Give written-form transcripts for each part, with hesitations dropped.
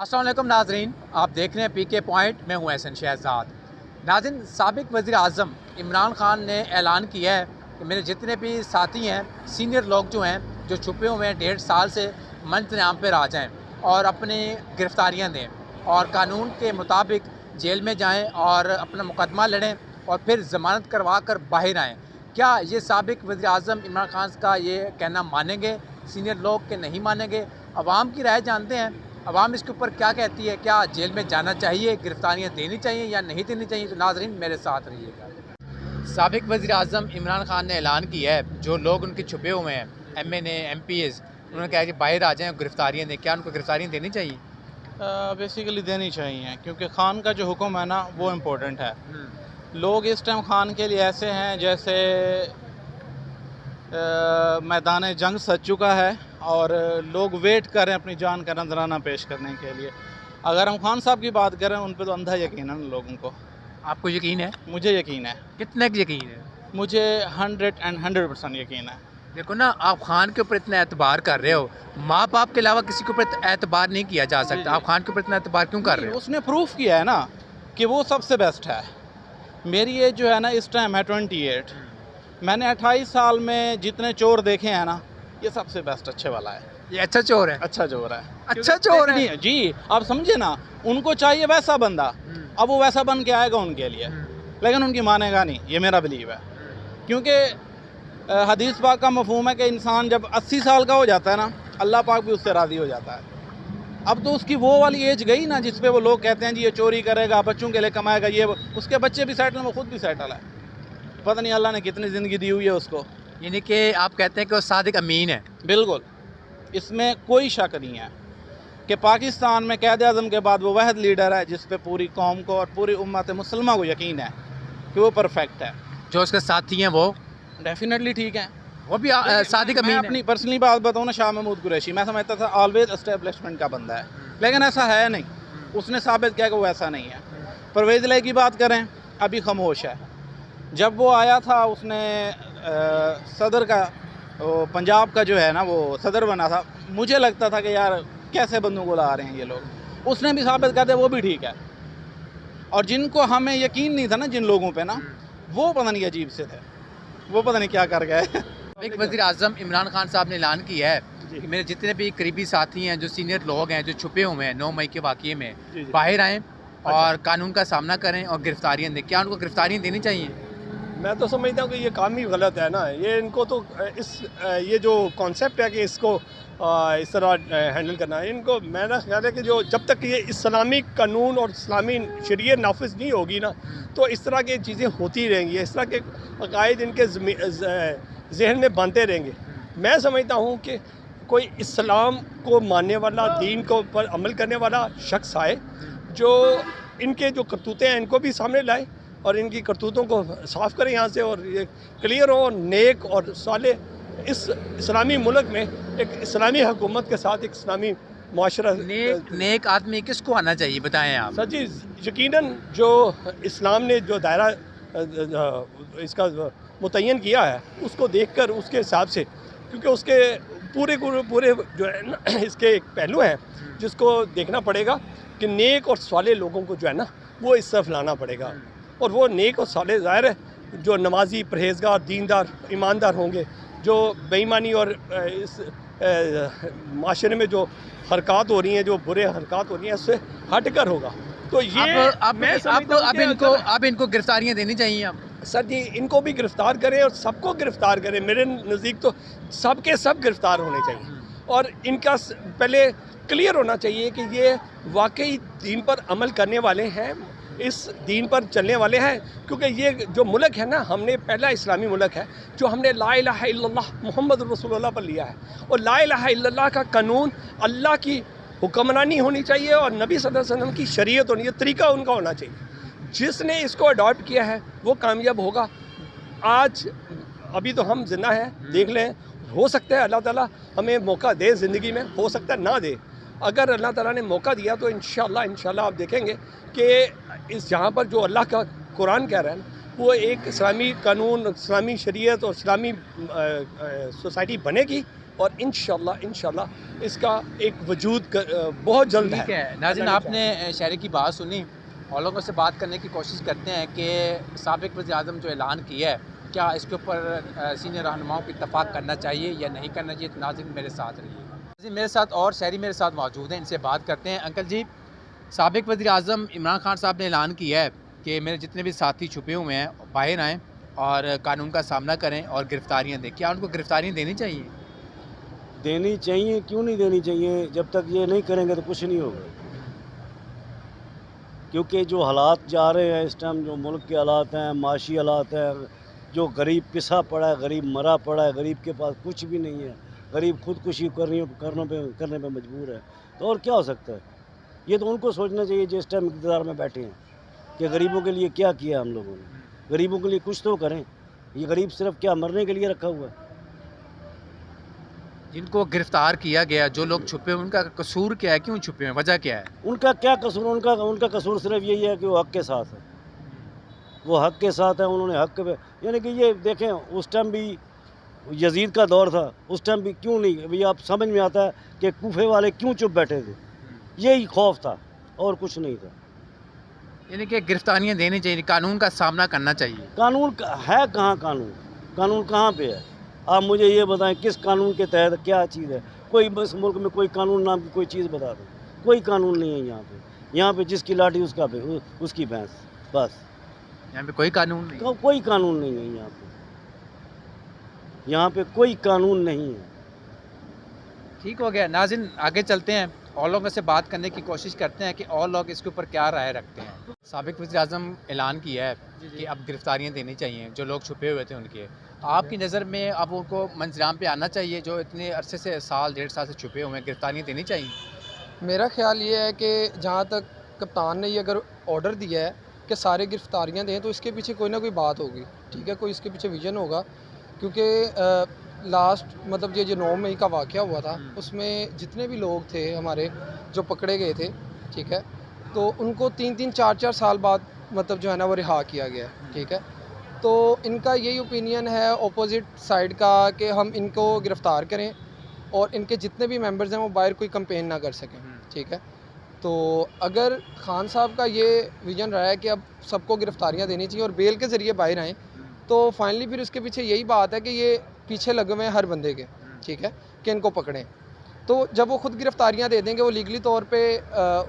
अस्सलाम वालेकुम नाजरीन, आप देख रहे हैं पीके पॉइंट। मैं हूं एहसन शहजाद। नाज़रीन, साबिक वज़ीर आज़म इमरान ख़ान ने ऐलान किया है कि मेरे जितने भी साथी हैं, सीनियर लोग जो हैं, जो छुपे हुए हैं 1.5 साल से, मंच-ए-आम पर आ जाएँ और अपनी गिरफ़्तारियाँ दें और कानून के मुताबिक जेल में जाएँ और अपना मुकदमा लड़ें और फिर ज़मानत करवा कर बाहर आएँ। क्या ये साबिक वज़ीर आज़म इमरान ख़ान का ये कहना मानेंगे सीनियर लोग के नहीं मानेंगे? अवाम की राय जानते हैं, अवाम इसके ऊपर क्या कहती है। क्या जेल में जाना चाहिए, गिरफ्तारियाँ देनी चाहिए या नहीं देनी चाहिए? तो नाज़रीन मेरे साथ रहिएगा। साबिक वज़ीर आज़म इमरान ख़ान ने ऐलान किया है, जो लोग उनके छुपे हुए हैं, MNA MPs, उन्होंने कहा कि बाहर आ जाएँ, गिरफ्तारियाँ दें। क्या उनको गिरफ्तारियाँ देनी चाहिए? बेसिकली देनी चाहिए, क्योंकि ख़ान का जो हुक्म है ना वो इम्पोर्टेंट है। लोग इस टाइम ख़ान के लिए ऐसे हैं जैसे मैदान जंग सज चुका है और लोग वेट कर रहे हैं अपनी जान का नजराना पेश करने के लिए। अगर हम ख़ान साहब की बात करें, उन पर तो अंधा यकीन है लोगों को। आपको यकीन है? मुझे यकीन है। कितने का यकीन है? मुझे 100% यकीन है। देखो ना, आप ख़ान के ऊपर इतना एतबार कर रहे हो, माँ बाप के अलावा किसी के ऊपर एतबार नहीं किया जा सकता। आप ख़ान के ऊपर इतना एतबार क्यों कर रहे हो? उसने प्रूफ किया है ना कि वो सबसे बेस्ट है। मेरी एज जो है ना इस टाइम है 28। मैंने 28 साल में जितने चोर देखे हैं ना, ये सबसे बेस्ट अच्छे वाला है। ये अच्छा चोर है? अच्छा चोर है। अच्छा चोर है जी। आप समझे ना, उनको चाहिए वैसा बंदा, अब वो वैसा बन के आएगा उनके लिए, लेकिन उनकी मानेगा नहीं, ये मेरा बिलीव है। क्योंकि हदीस पाक का मफहूम है कि इंसान जब 80 साल का हो जाता है ना, अल्लाह पाक भी उससे राज़ी हो जाता है। अब तो उसकी वो वाली एज गई ना जिस पे वो लोग कहते हैं जी ये चोरी करेगा, बच्चों के लिए कमाएगा, ये उसके बच्चे भी सेटल, वो खुद भी सेटल है। पता नहीं अल्लाह ने कितनी ज़िंदगी दी हुई है उसको। यानी कि आप कहते हैं कि वो सादिक अमीन है? बिल्कुल, इसमें कोई शक नहीं है कि पाकिस्तान में क़ायद आज़म के बाद वो वाहिद लीडर है जिस पे पूरी कौम को और पूरी उम्मत मुसलमा को यकीन है कि वो परफेक्ट है। जो उसके साथी हैं वो डेफिनेटली ठीक है। वो भी सादिक अमीन है। अपनी पर्सनली बात बताऊँ ना, शाह महमूद कुरैशी मैं समझता था ऑलवेज एस्टेब्लिशमेंट का बंदा है, लेकिन ऐसा है नहीं। उसने साबित किया कि वो ऐसा नहीं है। परवेज़ इलाही की बात करें, अभी खामोश है। जब वो आया था, उसने सदर का, पंजाब का जो है ना, वो सदर बना था, मुझे लगता था कि यार कैसे बंदों को ला रहे हैं ये लोग। उसने भी साबित कर दिया वो भी ठीक है। और जिनको हमें यकीन नहीं था ना, जिन लोगों पे ना, वो पता नहीं अजीब से थे, वो पता नहीं क्या कर गए। एक वज़ीर आज़म इमरान ख़ान साहब ने ऐलान किया है कि मेरे जितने भी करीबी साथी हैं, जो सीनियर लोग हैं, जो छुपे हुए हैं 9 मई के वाक़ये में, बाहर आएँ और कानून का सामना करें और गिरफ्तारियाँ दें। क्या उनको गिरफ्तारियाँ देनी चाहिए? मैं तो समझता हूँ कि ये काम ही गलत है ना। ये इनको तो ये जो कॉन्सेप्ट है कि इसको इस तरह हैंडल करना है, इनको मेरा ख्याल है कि जो जब तक ये इस्लामी कानून और इस्लामी शरीयत नाफिज नहीं होगी ना, तो इस तरह की चीज़ें होती रहेंगी, इस तरह के अकायद इनके जहन में बनते रहेंगे। मैं समझता हूँ कि कोई इस्लाम को मानने वाला, दीन को पर अमल करने वाला शख्स आए, जो इनके जो करतूतें हैं इनको भी सामने लाए और इनकी करतूतों को साफ़ करें यहाँ से, और ये क्लियर हो, नेक और साले इस इस्लामी मुल्क में एक इस्लामी हुकूमत के साथ एक इस्लामी माशरा। नेक आदमी किसको आना चाहिए, बताएं आप। सर जी, यकीनन जो इस्लाम ने जो दायरा इसका मुतय्यन किया है, उसको देखकर उसके हिसाब से, क्योंकि उसके पूरे जो है ना इसके एक पहलू हैं जिसको देखना पड़ेगा कि नेक और साले लोगों को जो है ना वो इस तरफ लाना पड़ेगा। और वो नेक और साले ज़ाहिर है जो नमाजी, परहेज़गार, दीनदार, ईमानदार होंगे, जो बेईमानी और इस माशरे में जो हरकत हो रही हैं, जो बुरे हरकत हो रही हैं, उससे हट कर होगा। तो ये अब इनको गिरफ्तारियाँ देनी चाहिए। अब सर जी, इनको भी गिरफ़्तार करें और सबको गिरफ़्तार करें। मेरे नज़दीक तो सब के सब गिरफ़्तार होने चाहिए और इनका पहले क्लियर होना चाहिए कि ये वाकई दीन पर अमल करने वाले हैं, इस दीन पर चलने वाले हैं। क्योंकि ये जो मुल्क है ना, हमने पहला इस्लामी मुल्क है जो हमने ला इलाहा इल्लल्लाह मुहम्मद रसूलुल्लाह पर लिया है। और ला इलाहा इल्लल्लाह का कानून अल्लाह की हुक्मरानी होनी चाहिए और नबी सल्लल्लाहु अलैहि वसल्लम की शरीयत होनी चाहिए, तरीका उनका होना चाहिए। जिसने इसको अडॉप्ट किया है वो कामयाब होगा। आज अभी तो हम जिंदा हैं, देख लें, हो सकता है अल्लाह ताला हमें मौका दे ज़िंदगी में, हो सकता है ना दे। अगर अल्लाह ताला ने मौका दिया तो इंशाल्लाह आप देखेंगे कि इस जहाँ पर जो अल्लाह का कुरान कह रहा है ना, वो एक इस्लामी कानून, इस्लामी शरीयत और इस्लामी सोसाइटी बनेगी और इंशाल्लाह इसका एक वजूद बहुत जल्द ठीक है नाज़रीन, आपने शहरी की बात सुनी और लोगों से बात करने की कोशिश करते हैं कि साबिक वज़ीर-ए-आज़म जो ऐलान किया है, क्या इसके ऊपर सीनियर रहनुमाओं को इत्तफाक करना चाहिए या नहीं करना चाहिए। तो नाज़रीन मेरे साथ रहिए। नाज़रीन मेरे साथ और शहरी मेरे साथ मौजूद हैं, इनसे बात करते हैं। अंकल जी, साबिक वज़ीर-ए-आज़म इमरान खान साहब ने ऐलान किया है कि मेरे जितने भी साथी छुपे हुए हैं बाहर आएँ और कानून का सामना करें और गिरफ्तारियाँ दें। क्या उनको गिरफ्तारियाँ देनी चाहिए? देनी चाहिए, क्यों नहीं देनी चाहिए। जब तक ये नहीं करेंगे तो कुछ नहीं होगा, क्योंकि जो हालात जा रहे हैं इस टाइम, जो मुल्क के हालात हैं, माशी हालात हैं, जो गरीब पिसा पड़ा है, गरीब मरा पड़ा है, गरीब के पास कुछ भी नहीं है, गरीब खुदकुशी करने पे मजबूर है, तो और क्या हो सकता है। ये तो उनको सोचना चाहिए जो इस टाइम इक़्तिदार में बैठे हैं कि गरीबों के लिए क्या किया हम लोगों ने। गरीबों के लिए कुछ तो करें। ये गरीब सिर्फ क्या मरने के लिए रखा हुआ है। जिनको गिरफ्तार किया गया, जो लोग छुपे हैं, उनका कसूर क्या है? क्यों छुपे हैं? वजह क्या है? उनका क्या कसूर, उनका कसूर सिर्फ यही है कि वो हक के साथ है। वो हक के साथ है, उन्होंने हक पे, यानी कि ये देखें, उस टाइम भी यजीद का दौर था, उस टाइम भी क्यों नहीं, अभी आप समझ में आता है कि कूफे वाले क्यों चुप बैठे थे। यही खौफ था और कुछ नहीं था। यानी कि गिरफ्तारियाँ देनी चाहिए, कानून का सामना करना चाहिए। कानून है कहाँ, कानून कहाँ पे है? आप मुझे ये बताएं किस कानून के तहत क्या चीज़ है। कोई बस मुल्क में कोई कानून नाम की कोई चीज़ बता दो। कोई कानून नहीं है यहाँ पे। यहाँ पे जिसकी लाठी उसकी भैंस, बस। यहाँ पे कोई कानून नहीं। कोई कानून नहीं है यहाँ पे। यहाँ पे कोई कानून नहीं है। ठीक हो गया नाज़रीन, आगे चलते हैं और लोगों से बात करने की कोशिश करते हैं कि और लोग इसके ऊपर क्या राय रखते हैं। साबिक वज़ीर-ए-आज़म ऐलान किया है कि अब गिरफ्तारियाँ देनी चाहिए जो लोग छुपे हुए थे उनके। आपकी नज़र में अब उनको मंजराम पे आना चाहिए जो इतने अरसे से साल 1.5 साल से छुपे हुए हैं, गिरफ्तारियाँ देनी चाहिए? मेरा ख्याल ये है कि जहाँ तक कप्तान ने ये अगर ऑर्डर दिया है कि सारे गिरफ्तारियाँ दें, तो इसके पीछे कोई ना कोई बात होगी। ठीक है, कोई इसके पीछे विजन होगा, क्योंकि लास्ट मतलब ये जो 9 मई का वाक़या हुआ था, उसमें जितने भी लोग थे हमारे जो पकड़े गए थे, ठीक है, तो उनको 3-3 4-4 साल बाद मतलब जो है ना वो रिहा किया गया। ठीक है, तो इनका यही ओपिनियन है ऑपोजिट साइड का कि हम इनको गिरफ़्तार करें और इनके जितने भी मेंबर्स हैं वो बाहर कोई कंपेन ना कर सकें। ठीक है, तो अगर खान साहब का ये विज़न रहा है कि अब सबको गिरफ़्तारियाँ देनी चाहिए और बेल के ज़रिए बाहर आएँ, तो फाइनली फिर उसके पीछे यही बात है कि ये पीछे लगे हुए हैं हर बंदे के। ठीक है, कि इनको पकड़ें। तो जब वो खुद गिरफ़्तारियाँ दे देंगे, वो लीगली तौर पे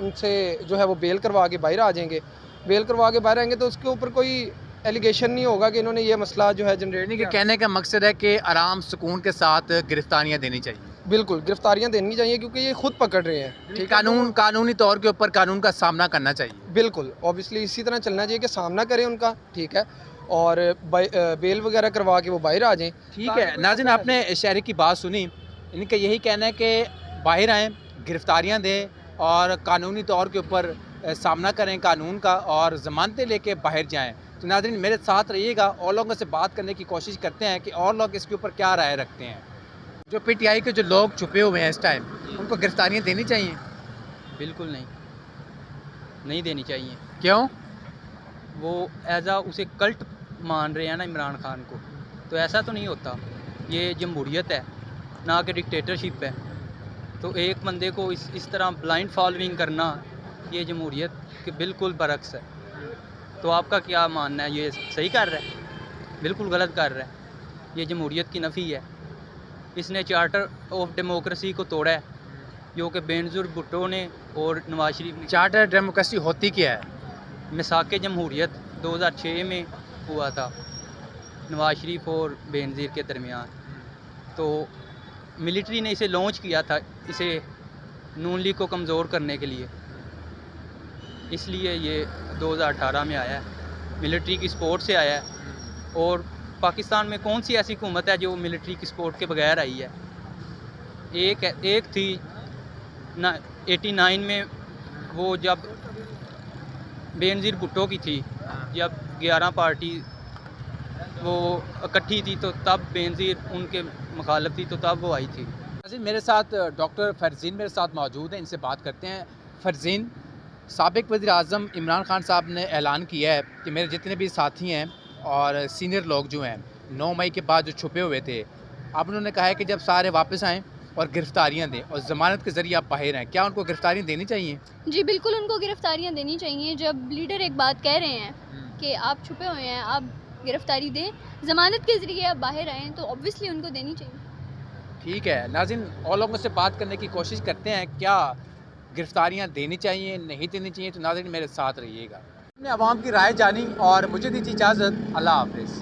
उनसे जो है वो बेल करवा के बाहर आ जाएंगे। बेल करवा के बाहर आएंगे तो उसके ऊपर कोई एलिगेशन नहीं होगा कि इन्होंने ये मसला जो है जनरेट यानी कि कहने का मकसद है कि आराम सुकून के साथ गिरफ्तारियाँ देनी चाहिए। बिल्कुल गिरफ्तारियाँ देनी चाहिए, क्योंकि ये खुद पकड़ रहे हैं। ठीक है, कानूनी तौर के ऊपर कानून का सामना करना चाहिए। बिल्कुल ऑब्वियसली इसी तरह चलना चाहिए कि सामना करें उनका। ठीक है, और बेल वगैरह करवा के वो बाहर आ जाएं। ठीक है नाज़रीन, आपने शहरी की बात सुनी। इनका यही कहना है कि बाहर आएँ, गिरफ्तारियाँ दें और कानूनी तौर के ऊपर सामना करें कानून का और ज़मानतें लेके बाहर जाएं। तो नाज़रीन मेरे साथ रहिएगा और लोगों से बात करने की कोशिश करते हैं कि और लोग इसके ऊपर क्या राय रखते हैं। जो PTI के जो लोग छुपे हुए हैं इस टाइम, उनको गिरफ्तारियाँ देनी चाहिए? बिल्कुल नहीं देनी चाहिए। क्यों? वो उसे कल्ट मान रहे हैं ना इमरान खान को, तो ऐसा तो नहीं होता। ये जमहूरियत है ना कि डिक्टेटरशिप है। तो एक बंदे को इस तरह ब्लाइंड फॉलोइंग करना, ये जमहूरियत के बिल्कुल बरक्स है। तो आपका क्या मानना है? ये सही कर रहा है? बिल्कुल गलत कर रहा है। ये जमहूरियत की नफ़ी है। इसने चार्टर ऑफ डेमोक्रेसी को तोड़ा है, जो कि बेनज़ीर भुट्टो ने और नवाज शरीफ ने। चार्टर डेमोक्रेसी होती क्या है? मिसाक जमहूरियत 2006 में हुआ था नवाज शरीफ और बेनज़ीर के दरमियान। तो मिलिट्री ने इसे लॉन्च किया था, इसे नून लीग को कमज़ोर करने के लिए। इसलिए ये 2018 में आया है, मिलिट्री की सपोर्ट से आया है। और पाकिस्तान में कौन सी ऐसी हुकूमत है जो मिलिट्री की सपोर्ट के बगैर आई है? एक थी 89 में, वो जब बेनज़ीर भुट्टो की थी, जब 11 पार्टी वो इकट्ठी थी, तो तब बेनज़ीर उनके मुखालिफ थी, तो तब वो आई थी। मेरे साथ डॉक्टर फरजीन मेरे साथ मौजूद हैं, इनसे बात करते हैं। फरजीन, साबिक वज़ीर-ए-आज़म इमरान खान साहब ने ऐलान किया है कि मेरे जितने भी साथी हैं और सीनियर लोग जो हैं 9 मई के बाद जो छुपे हुए थे, अब उन्होंने कहा है कि जब सारे वापस आएँ और गिरफ्तारियाँ दें और ज़मानत के ज़रिए आप बाहर आएँ, क्या उनको गिरफ्तारियाँ देनी चाहिए? जी बिल्कुल, उनको गिरफ्तारियाँ देनी चाहिए। जब लीडर एक बात कह रहे हैं कि आप छुपे हुए हैं, आप गिरफ्तारी दें, ज़मानत के ज़रिए आप बाहर आएँ, तो ऑब्वियसली उनको देनी चाहिए। ठीक है नाज़रीन, और लोगों से बात करने की कोशिश करते हैं, क्या गिरफ्तारियाँ देनी चाहिए, नहीं देनी चाहिए? तो नाज़रीन मेरे साथ रहिएगा। हमने आवाम की राय जानी और मुझे दीजिए इजाज़त। अल्लाह हाफ़िज़।